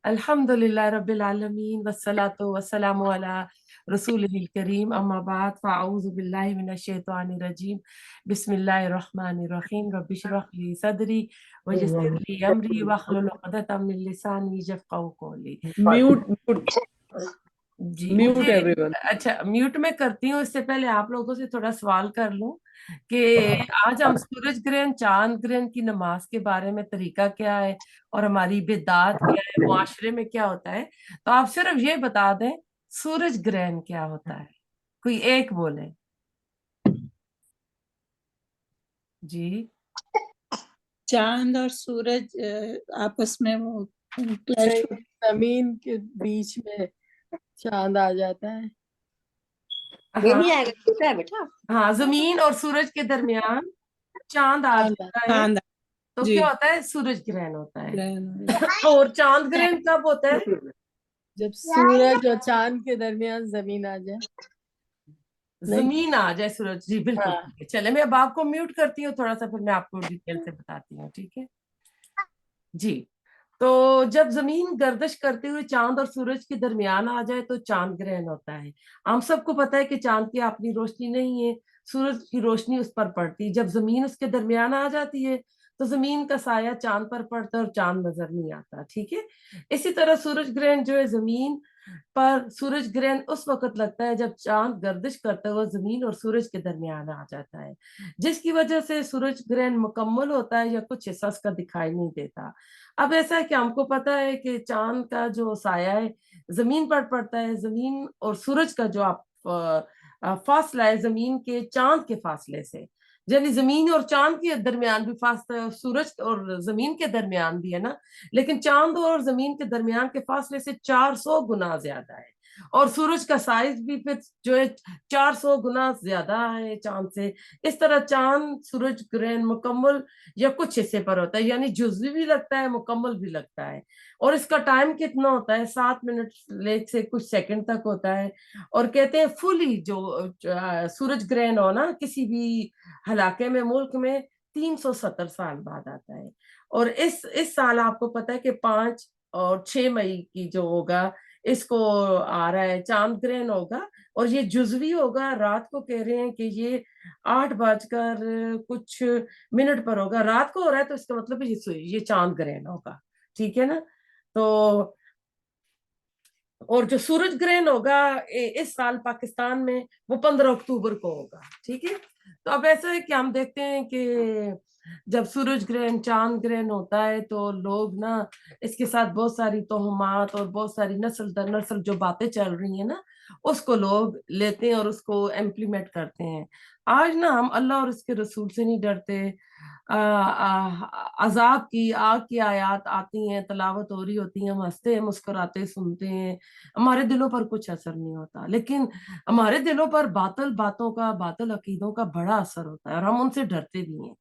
अल्हम्दुलिल्लाह रब्बिल आलमीन वस्सलातु वस्सलामु अला रसूलिल करीम अम्मा बाद फ़अऊज़ु बिल्लाहि मिनश शैतानिर रजीम बिस्मिल्लाहिर रहमानिर रहीम रब्बिश रह ली सदरी वयस्सिर ली अमरी वहलुल उक़दतम मिन लिसानी यफ़क़हू क़ौली। म्यूट म्यूट जी म्यूट मुझे एवरीवन। अच्छा म्यूट में करती हूँ। इससे पहले आप लोगों से थोड़ा सवाल कर लूं कि आज हम सूरज ग्रहण चांद ग्रहण की नमाज के बारे में तरीका क्या है और हमारी बिदआत क्या है, मुआशरे में क्या होता है। तो आप सिर्फ ये बता दें सूरज ग्रहण क्या होता है, कोई एक बोले जी। चांद और सूरज आपस में वो क्लैश जमीन के बीच में चांद आ जाता है। ये हाँ नहीं आएगा, होता है बेटा। हाँ, जमीन और सूरज के दरमियान चांद आ जाता है चांद तो जी क्या होता है, सूरज ग्रहण होता है। ग्रहण और चांद ग्रहण कब होता है? जब सूरज और चांद के दरमियान जमीन आ जाए। नहीं? जमीन आ जाए सूरज, जी बिल्कुल हाँ। ठीक है। चले मैं अब आपको म्यूट करती हूँ थोड़ा सा, फिर मैं आपको डिटेल से बताती हूँ, ठीक है जी। तो जब जमीन गर्दिश करते हुए चांद और सूरज के दरमियान आ जाए तो चांद ग्रहण होता है। हम सबको पता है कि चांद की अपनी रोशनी नहीं है, सूरज की रोशनी उस पर पड़ती। जब जमीन उसके दरमियान आ जाती है तो जमीन का साया चांद पर पड़ता है और चांद नजर नहीं आता, ठीक है। इसी तरह सूरज ग्रहण जो है, जमीन पर सूरज ग्रहण उस वक्त लगता है जब चांद गर्दिश करता हुआ जमीन और सूरज के दरमियान आ जाता है, जिसकी वजह से सूरज ग्रहण मुकम्मल होता है या कुछ हिस्सा उसका दिखाई नहीं देता। अब ऐसा है कि हमको पता है कि चांद का जो साया है जमीन पर पड़ता है, जमीन और सूरज का जो फासला है जमीन के चांद के फासले से, यानी जमीन और चांद के दरमियान भी फासला है, सूरज और जमीन के दरमियान भी है ना, लेकिन चांद और जमीन के दरमियान के फासले से 400 गुना ज्यादा है। और सूरज का साइज भी फिर जो है 400 गुना ज्यादा है चांद से। इस तरह चांद सूरज ग्रहण मुकम्मल या कुछ हिस्से पर होता है, यानी जुज़वी भी लगता है, मुकम्मल भी लगता है। और इसका टाइम कितना होता है, 7 मिनट ले से कुछ सेकंड तक होता है। और कहते हैं फुली जो सूरज ग्रहण हो ना किसी भी इलाके में, मुल्क में 370 साल बाद आता है। और इस साल आपको पता है कि 5 और 6 मई की जो होगा, इसको आ रहा है चांद ग्रहण होगा। और ये जुज़वी होगा, रात को कह रहे हैं कि ये 8 बजकर कुछ मिनट पर होगा, रात को हो रहा है, तो इसका मतलब ये चांद ग्रहण होगा, ठीक है ना। तो और जो सूरज ग्रहण होगा इस साल पाकिस्तान में, वो 15 अक्टूबर को होगा, ठीक है। तो अब ऐसा है कि हम देखते हैं कि जब सूरज ग्रहण चांद ग्रहण होता है तो लोग ना इसके साथ बहुत सारी तोहमात और बहुत सारी नस्ल दर नस्ल जो बातें चल रही हैं ना, उसको लोग लेते हैं और उसको इम्प्लीमेंट करते हैं। आज ना हम अल्लाह और उसके रसूल से नहीं डरते। अजाब की, आग की आयत आती हैं, तलावत हो रही होती है, हम हंसते हैं, मुस्कुराते सुनते हैं, हमारे दिलों पर कुछ असर नहीं होता। लेकिन हमारे दिलों पर बातिल बातों का, बातिल अकीदों का बड़ा असर होता है और हम उनसे डरते भी हैं,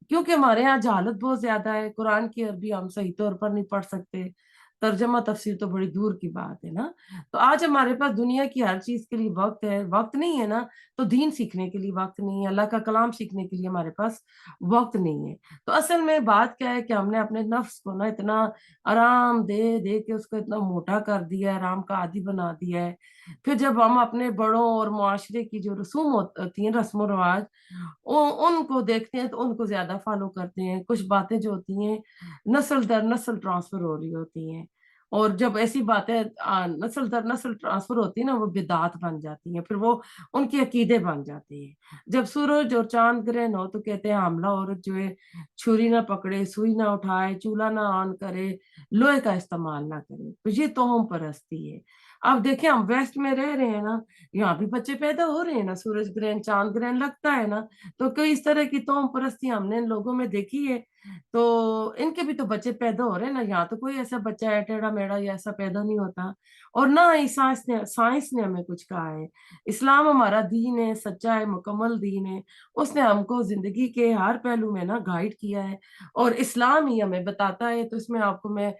क्योंकि हमारे यहाँ जहालत बहुत ज्यादा है। कुरान की अरबी हम सही तौर पर नहीं पढ़ सकते, तर्जमा तफसीर तो बड़ी दूर की बात है ना। तो आज हमारे पास दुनिया की हर चीज के लिए वक्त है, वक्त नहीं है ना, तो दीन सीखने के लिए वक्त नहीं है, अल्लाह का कलाम सीखने के लिए हमारे पास वक्त नहीं है। तो असल में बात क्या है कि हमने अपने नफ्स को ना इतना आराम दे दे के उसको इतना मोटा कर दिया है, आराम का आदी बना दिया है। फिर जब हम अपने बड़ों और मुआशरे की जो रसूम होती हैं, रस्म रिवाज, उनको देखते हैं तो उनको ज्यादा फॉलो करते हैं। कुछ बातें जो होती हैं नस्ल दर नस्ल ट्रांसफर हो रही होती हैं, और जब ऐसी बातें नस्ल दर नस्ल ट्रांसफर होती है ना, वो बिदात बन जाती हैं, फिर वो उनके अकीदे बन जाते हैं। जब सूरज और चांद ग्रहण हो तो कहते हैं हामला औरत जो है छुरी ना पकड़े, सुई ना उठाए, चूल्हा ना ऑन करे, लोहे का इस्तेमाल ना करे, तो ये तोहम परस्ती है। अब देखें हम वेस्ट में रह रहे हैं ना, यहाँ भी बच्चे पैदा हो रहे हैं ना, सूरज ग्रहण चांद ग्रहण लगता है ना, तो कई इस तरह की तोहम परस्ती हमने इन लोगों में देखी है। तो इनके भी तो बच्चे पैदा हो रहे हैं ना, यहाँ तो कोई ऐसा बच्चा है टेढ़ा मेढ़ा या ऐसा पैदा नहीं होता। और ना ही साइंस ने हमें कुछ कहा है। इस्लाम हमारा दीन है, सच्चा है, मुकम्मल दीन है। उसने हमको जिंदगी के हर पहलू में ना गाइड किया है, और इस्लाम ही हमें बताता है। तो इसमें आपको मैं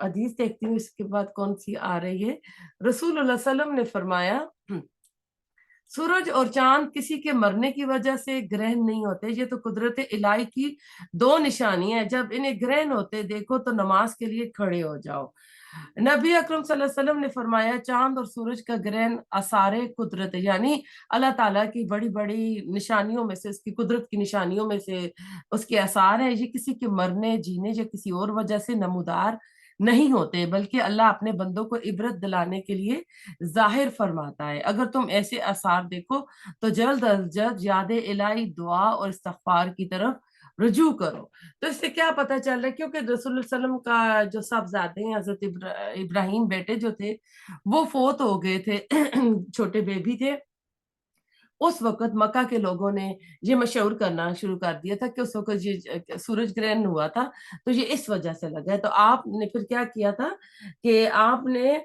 हदीस देखती हूँ, इसके बाद कौन सी आ रही है। रसूलुल्लाह सल्लल्लाहु अलैहि वसल्लम ने फरमाया, सूरज और चांद किसी के मरने की वजह से ग्रहण नहीं होते, ये तो कुदरत इलाही की दो निशानी है। जब इन्हें ग्रहण होते देखो तो नमाज के लिए खड़े हो जाओ। नबी अकरम सल्लल्लाहु अलैहि वसल्लम ने फरमाया चांद और सूरज का ग्रहण आसारे कुदरत है, यानी अल्लाह ताला की बड़ी बड़ी निशानियों में से, उसकी कुदरत की निशानियों में से उसके आसार है। ये किसी के मरने जीने या किसी और वजह से नमूदार नहीं होते, बल्कि अल्लाह अपने बंदों को इबरत दिलाने के लिए जाहिर फरमाता है। अगर तुम ऐसे आसार देखो तो जल्द अज जल्द याद इलाही दुआ और इस्तगफार की तरफ रुजू करो। तो इससे क्या पता चल रहा है, क्योंकि रसूल सल्लम का जो साहबजादे हैं हजरत इब्राहिम बेटे जो थे वो फोत हो गए थे छोटे बेबी थे। उस वक्त मक्का के लोगों ने ये मशहूर करना शुरू कर दिया था कि उस वक्त ये सूरज ग्रहण हुआ था, तो ये इस वजह से लगा है। तो आपने फिर क्या किया था कि आपने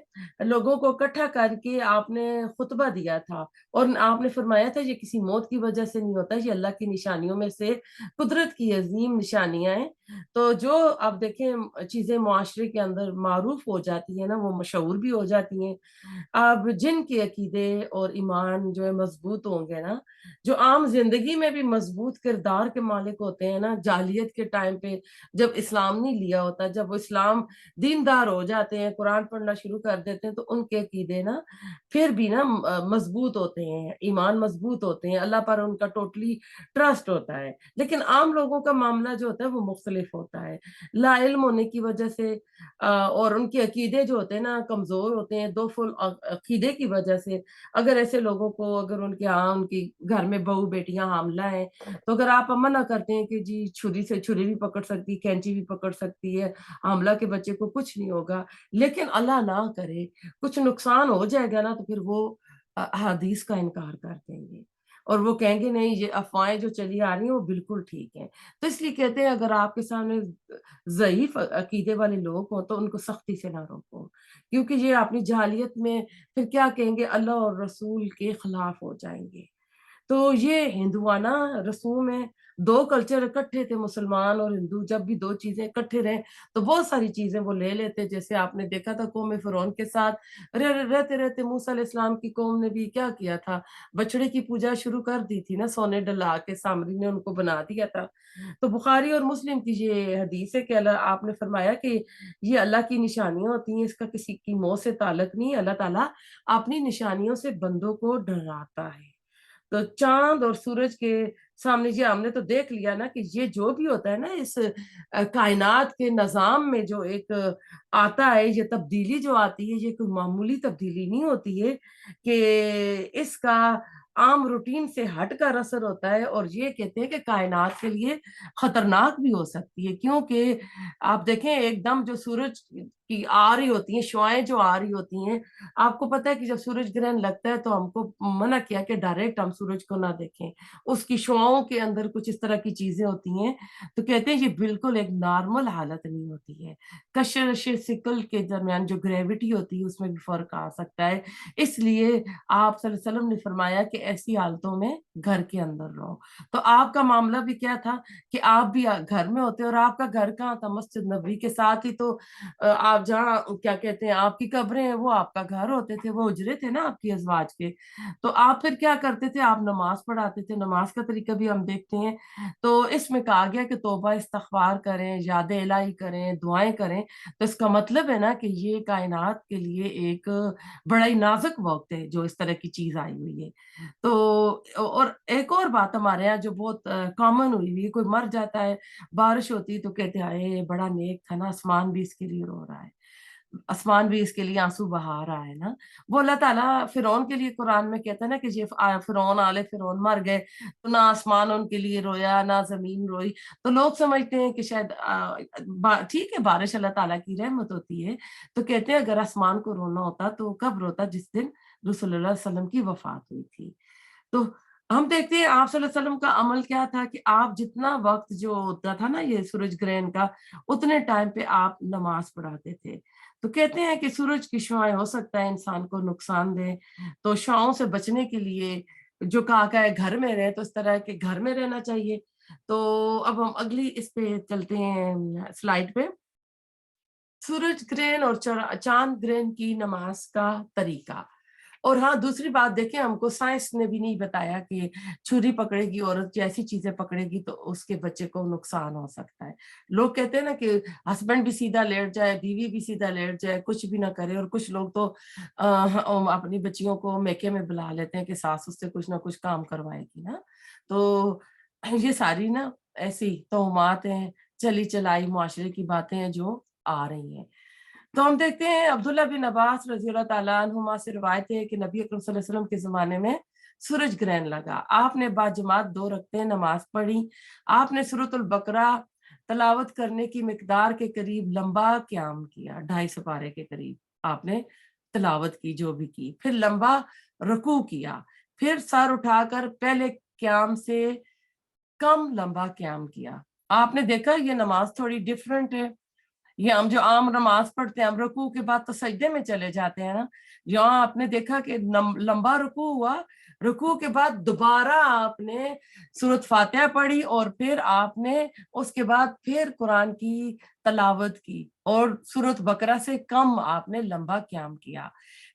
लोगों को इकट्ठा करके आपने खुतबा दिया था और आपने फरमाया था ये किसी मौत की वजह से नहीं होता, ये अल्लाह की निशानियों में से कुदरत की अजीम निशानियां हैं। तो जो अब देखें चीजें मुआशरे के अंदर मारूफ हो जाती है ना, वो मशहूर भी हो जाती हैं। अब जिनके अकीदे और ईमान जो है मजबूत होंगे ना, जो आम जिंदगी में भी मजबूत किरदार के मालिक होते हैं ना, जालियत के टाइम पे जब इस्लाम नहीं लिया होता, जब वो इस्लाम दीनदार हो जाते हैं, कुरान पढ़ना शुरू कर देते हैं, तो उनके अकीदे ना फिर भी ना मजबूत होते हैं, ईमान मजबूत होते हैं, अल्लाह पर उनका टोटली ट्रस्ट होता है। लेकिन आम लोगों का मामला जो होता है वो मुख्तलिफ होता है, ला इल्म होने की वजह से और उनके अकीदे जो होते हैं ना कमजोर होते हैं, दो फुल अकीदे की वजह से। अगर ऐसे लोगों को, अगर उनके यहाँ उनकी घर में बहू बेटियां हामला है, तो अगर आप मना करते हैं कि जी छुरी से छुरी भी पकड़ सकती है, कैंची भी पकड़ सकती है, हामला के बच्चे को कुछ नहीं होगा, लेकिन अल्लाह ना करे कुछ नुकसान हो जाएगा ना, तो फिर वो हदीस का इनकार कर देंगे और वो कहेंगे नहीं ये अफवाहें जो चली आ रही हैं वो बिल्कुल ठीक है। तो इसलिए कहते हैं अगर आपके सामने ज़ईफ अकीदे वाले लोग हों तो उनको सख्ती से ना रोको, क्योंकि ये अपनी जहालियत में फिर क्या कहेंगे, अल्लाह और रसूल के खिलाफ हो जाएंगे। तो ये हिंदुआना रसूम है, दो कल्चर इकट्ठे थे, मुसलमान और हिंदू, जब भी दो चीजें इकट्ठे रहे तो बहुत सारी चीजें वो ले लेते। जैसे आपने देखा था कौम फिरौन के साथ रहते रहते मूसा अलैहिस्सलाम की कौम ने भी क्या किया था, बछड़े की पूजा शुरू कर दी थी ना, सोने डला के सामरी ने उनको बना दिया था। तो बुखारी और मुस्लिम की ये हदीस है कि अल्लाह आपने फरमाया कि ये अल्लाह की निशानियां होती हैं, इसका किसी की मौत से ताल्लुक नहीं, अल्लाह ताला अपनी निशानियों से बंदों को डराता है। तो चांद और सूरज के सामने जी हमने तो देख लिया ना कि ये जो भी होता है ना इस कायनात के निजाम में जो एक आता है, ये तब्दीली जो आती है, ये कोई मामूली तब्दीली नहीं होती है कि इसका आम रूटीन से हटकर असर होता है। और ये कहते हैं कि कायनात के लिए खतरनाक भी हो सकती है, क्योंकि आप देखें एकदम जो सूरज की आ रही होती हैं शुआएं जो आ रही होती हैं, आपको पता है कि जब सूरज ग्रहण लगता है तो हमको मना किया कि डायरेक्ट हम सूरज को ना देखें, उसकी शुआओं के अंदर कुछ इस तरह की चीजें होती हैं। तो कहते हैं ये बिल्कुल एक नॉर्मल हालत नहीं होती है, कशिश सिकल के दरमियान जो ग्रेविटी होती है उसमें भी फर्क आ सकता है। इसलिए आप सल्लल्लाहु अलैहि वसल्लम ने फरमाया कि ऐसी हालतों में घर के अंदर रहो। तो आपका मामला भी क्या था कि आप भी घर में होते, और आपका घर कहाँ था, मस्जिद नबी के साथ ही तो आप जहाँ क्या कहते हैं आपकी कब्रें हैं वो आपका घर होते थे, वो उजरे थे ना आपकी अजवाज के। तो आप फिर क्या करते थे, आप नमाज पढ़ाते थे, नमाज का तरीका भी हम देखते हैं। तो इसमें कहा गया कि तौबा इस्तगफार करें, याद इलाही करें, दुआएं करें। तो इसका मतलब है ना कि ये कायनात के लिए एक बड़ा ही नाजुक वक्त है जो इस तरह की चीज आई हुई है। तो और एक और बात हमारे यहाँ जो बहुत कॉमन हुई हुई है, कोई मर जाता है, बारिश होती है तो कहते हैं बड़ा नेक था ना, आसमान भी इसके लिए रो रहा है, आसमान भी इसके लिए आंसू बहा रहा है ना। वो अल्लाह ताला फिरौन के लिए कुरान में कहता है ना कि ये फिरौन आले फिरौन मर गए तो ना आसमान उनके लिए रोया ना जमीन रोई। तो लोग समझते हैं कि शायद ठीक है बारिश अल्लाह ताला की रहमत होती है, तो कहते हैं अगर आसमान को रोना होता तो कब रोता, जिस दिन रसूलुल्लाह सल्लल्लाहु अलैहि वसल्लम की वफात हुई थी। तो हम देखते हैं आप सल्लल्लाहु अलैहि वसल्लम का अमल क्या था कि आप जितना वक्त जो होता था ना ये सूरज ग्रहण का, उतने टाइम पे आप नमाज पढ़ाते थे। तो कहते हैं कि सूरज की शुआएं हो सकता है इंसान को नुकसान दे, तो शुआओं से बचने के लिए जो कहा गया है घर में रहे, तो इस तरह के घर में रहना चाहिए। तो अब हम अगली इस पे चलते हैं स्लाइड पे, सूरज ग्रहण और चांद ग्रहण की नमाज का तरीका। اور हाँ दूसरी बात देखें, हमको साइंस ने भी नहीं बताया कि छुरी पकड़ेगी औरत जैसी चीजें पकड़ेगी तो उसके बच्चे को नुकसान हो सकता है। लोग कहते हैं ना कि हस्बैंड भी सीधा लेट जाए, बीवी भी सीधा लेट जाए, कुछ भी ना करे, और कुछ लोग तो अपनी बच्चियों को मैके में बुला लेते हैं कि सास उससे कुछ ना कुछ काम करवाएगी ना। तो ये सारी ना ऐसी तोहमात हैं, चली चलाई मुआशरे की बातें हैं जो आ रही हैं। तो हम देखते हैं अब्दुल्ला बिन अब्बास रज़ी अल्लाह ताला अन्हुमा से रिवायत है कि नबी अकरम सल्लल्लाहु अलैहि वसल्लम के ज़माने में सूरज ग्रहण लगा। आपने बाजमात 2 रकअतें नमाज पढ़ी। आपने सूरतुल बकरा तलावत करने की मिकदार के करीब लंबा क़याम किया, 250 पारे के करीब आपने तलावत की, जो भी की। फिर लंबा रुकू किया, फिर सर उठाकर पहले क़याम से कम लंबा क़याम किया। आपने देखा ये नमाज थोड़ी डिफरेंट है। ये हम जो आम नमाज पढ़ते हैं, हम रुकू के बाद तो सजदे में चले जाते हैं ना, यहाँ आपने देखा कि लंबा रुकू हुआ, रुकू के बाद दोबारा आपने सूरत फातिहा पढ़ी और फिर आपने उसके बाद फिर कुरान की तलावत की और सूरत बकरा से कम आपने लंबा क़याम किया।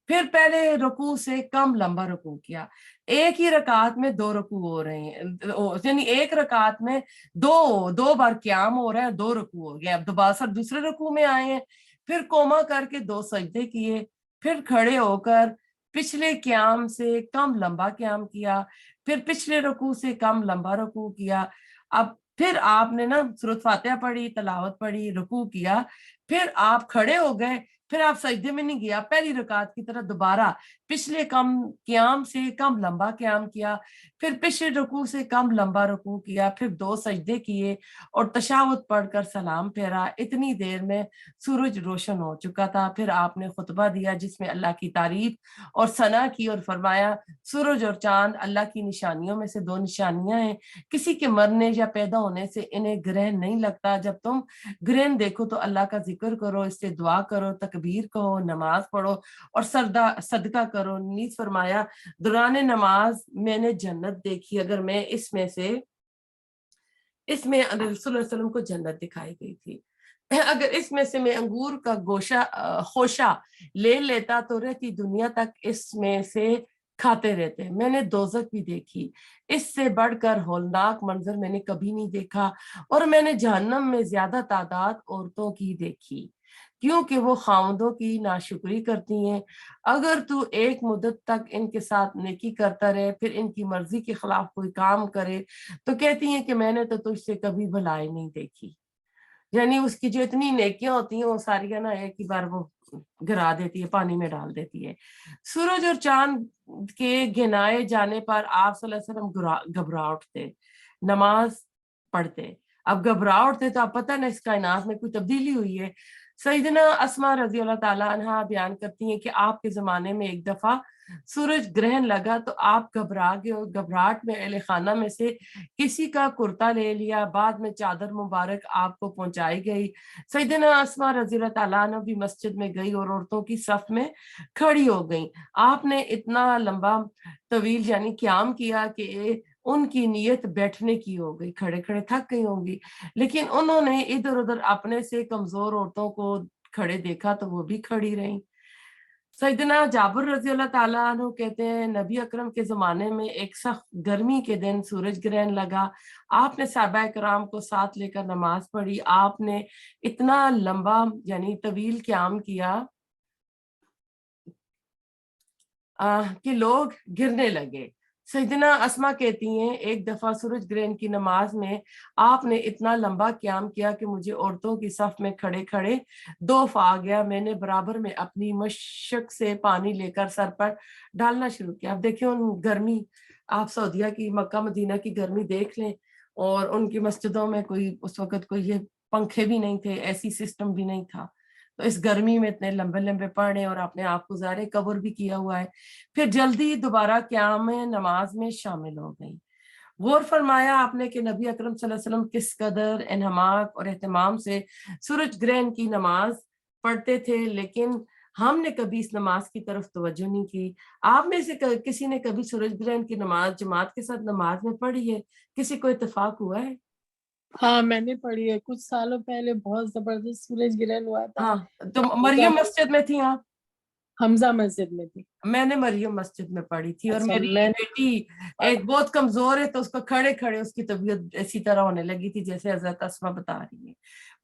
फिर पहले रुकू से कम लंबा रुकू किया। एक ही रकात में 2 रुकू हो रहे हैं, यानी एक रकात में दो बार क़याम हो रहा है, 2 रुकू हो गया। अब दोबारा सर दूसरे रुकू में आए हैं, फिर कोमा करके 2 सजदे किए, फिर खड़े होकर पिछले क़याम से कम लंबा क़याम किया, फिर पिछले रुकू से कम लंबा रुकू किया। अब फिर आपने ना सूरत फातिहा पढ़ी, तलावत पढ़ी, रुकू किया, फिर आप खड़े हो गए, फिर आप सजदे में नहीं गया, पहली रकात की तरह दोबारा पिछले कम क़याम से कम लंबा क़याम किया, फिर पिछले रुकू से कम लंबा रुकू किया, फिर 2 सजदे किए और तशाहुद पढ़कर सलाम फेरा। इतनी देर में सूरज रोशन हो चुका था। फिर आपने खुतबा दिया जिसमें अल्लाह की तारीफ और सना की और फरमाया सूरज और चांद अल्लाह की निशानियों में से 2 निशानियां हैं, किसी के मरने या पैदा होने से इन्हें ग्रहण नहीं लगता। जब तुम ग्रहण देखो तो अल्लाह का जिक्र करो, इससे दुआ करो, तकबीर कहो, नमाज पढ़ो और सदका करो। नीज फरमाया दौरान नमाज मैंने जन्नत देखी, अगर मैं इसमें रसूल सल्लल्लाहु अलैहि वसल्लम को जन्नत दिखाई गई थी, अगर इसमें से मैं अंगूर का खोशा ले लेता तो रहती दुनिया तक इसमें से खाते रहते। मैंने दोजक भी देखी, इससे बढ़कर हौलनाक मंजर मैंने कभी नहीं देखा, और मैंने जहन्नम में ज्यादा तादाद औरतों की देखी क्योंकि वो खामदों की नाशुक्री करती हैं। अगर तू एक मुद्दत तक इनके साथ नेकी करता रहे, फिर इनकी मर्जी के खिलाफ कोई काम करे तो कहती हैं कि मैंने तो तुझसे कभी भलाई नहीं देखी। यानी उसकी जो इतनी नेकियां होती हैं वो सारी ना एक ही बार वो गिरा देती है, पानी में डाल देती है। सूरज और चांद के गिनाए जाने पर आप सल्लल्लाहु अलैहि वसल्लम घबरा उठते, नमाज पढ़ते। अब घबरा उठते तो आप पता ना इस कायनात में कोई तब्दीली हुई है। सईदना अस्मा रजी अल्लाह ताला अन्हा बयान करती हैं कि आपके जमाने में एक दफा सूरज ग्रहण लगा तो आप घबरा गए और घबराहट में अहले खाना में से किसी का कुर्ता ले लिया, बाद में चादर मुबारक आपको पहुंचाई गई। सईदना अस्मा रजी अल्लाह ताला अन्हा भी मस्जिद में गई और औरतों की सफ में खड़ी हो गई। आपने इतना लंबा तवील यानी क़याम किया कि उनकी नीयत बैठने की हो गई, खड़े खड़े थक गई होंगी, लेकिन उन्होंने इधर उधर अपने से कमजोर औरतों को खड़े देखा तो वो भी खड़ी रहीं। सैयदना जाबिर रजी अल्लाह ताला अन्हु कहते हैं नबी अकरम के जमाने में एक सख्त गर्मी के दिन सूरज ग्रहण लगा। आपने सहाबा कराम को साथ लेकर नमाज पढ़ी। आपने इतना लंबा यानी तवील क़याम किया कि लोग गिरने लगे। सैयदना अस्मा कहती हैं एक दफा सूरज ग्रहण की नमाज में आपने इतना लंबा क़याम किया कि मुझे औरतों की सफ में खड़े खड़े दौफ आ गया। मैंने बराबर में अपनी मशक से पानी लेकर सर पर डालना शुरू किया। अब देखिए उन गर्मी, आप सऊदिया की मक्का मदीना की गर्मी देख लें, और उनकी मस्जिदों में कोई उस वक्त कोई ये पंखे भी नहीं थे, ऐसी सिस्टम भी नहीं था, तो इस गर्मी में इतने लंबे लंबे पढ़े और अपने आप को ज़ाहिर कवर भी किया हुआ है। फिर जल्दी दोबारा क़याम नमाज में शामिल हो गई। गौर फरमाया आपने कि नबी अकरम सल्लल्लाहु अलैहि वसल्लम किस कदर इन्हमाक और एहतमाम से सूरज ग्रहण की नमाज पढ़ते थे, लेकिन हमने कभी इस नमाज की तरफ तवज्जो नहीं की। आप में से किसी ने कभी सूरज ग्रहण की नमाज जमात के साथ नमाज में पढ़ी है? किसी को इत्तेफाक हुआ है? हाँ मैंने पढ़ी है, कुछ सालों पहले बहुत जबरदस्त सूरज ग्रहण हुआ था। हाँ, तो मरियम मस्जिद में थी आप? हमजा मस्जिद में थी। मैंने मरियम मस्जिद में पढ़ी थी, और अच्छा, मेरी मैंने बेटी एक बहुत कमजोर है, तो उसको खड़े खड़े उसकी तबीयत इसी तरह होने लगी थी जैसे हजरत अस्मा बता रही है।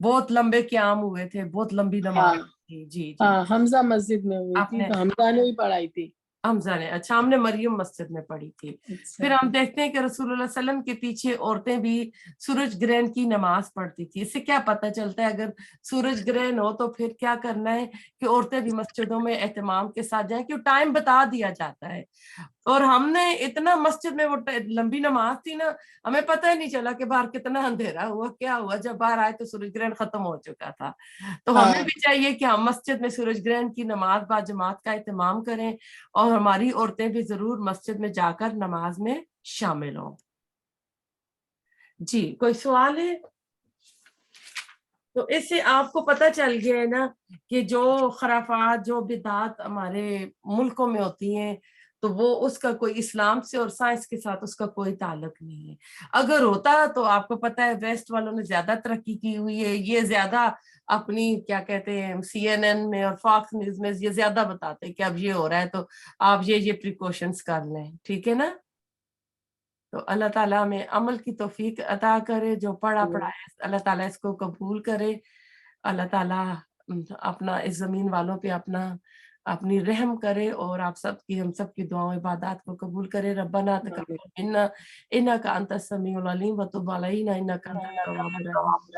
बहुत लंबे क़याम हुए थे, बहुत लंबी नमाज हाँ थी। जी जी, हाँ, हमजा मस्जिद में हुई थी, आपने, तो हमजा ने ही पढ़ाई थी। हमजा ने, अच्छा, हमने मरियम मस्जिद में पढ़ी थी। अच्छा, फिर हम देखते हैं कि रसूलुल्लाह सल्लल्लाहु अलैहि वसल्लम के पीछे औरतें भी सूरज ग्रहण की नमाज पढ़ती थी। इससे क्या पता चलता है, अगर सूरज ग्रहण हो तो फिर क्या करना है कि औरतें भी मस्जिदों में एहतमाम के साथ जाएं, क्यों टाइम बता दिया जाता है। और हमने इतना मस्जिद में वो लंबी नमाज थी ना, हमें पता ही नहीं चला कि बाहर कितना अंधेरा हुआ, क्या हुआ। जब बाहर आए तो सूरज ग्रहण खत्म हो चुका था। तो हमें हाँ भी चाहिए कि हम मस्जिद में सूरज ग्रहण की नमाज बा जमात का एहतमाम करें, और हमारी औरतें भी जरूर मस्जिद में जाकर नमाज में शामिल हों। जी, कोई सवाल है? तो इससे आपको पता चल गया है ना कि जो खराफात, जो बिदात हमारे मुल्कों में होती हैं, तो वो उसका कोई इस्लाम से और साइंस के साथ उसका कोई ताल्लुक नहीं है। अगर होता तो आपको पता है वेस्ट वालों ने ज्यादा तरक्की की हुई है, ये ज्यादा अपनी क्या कहते हैं CNN में और फॉक्स न्यूज में ये ज्यादा बताते हैं कि अब ये हो रहा है, तो आप ये प्रिकॉशंस कर लें, ठीक है ना। तो अल्लाह ताला हमें अमल की तौफीक अता करे, जो पढ़ा पढ़ाया अल्लाह ताला इसको कबूल करे। अल्लाह ताला अपना इस जमीन वालों पे अपनी रहम करे, और आप सबकी, हम सबकी दुआओं इबादत को कबूल करे। रब्बना तक़ब्बल मिन्ना इन्नका अंतस समीउल अलीम व तुब अलैना इन्नका अंतत तव्वाबुर रहीम।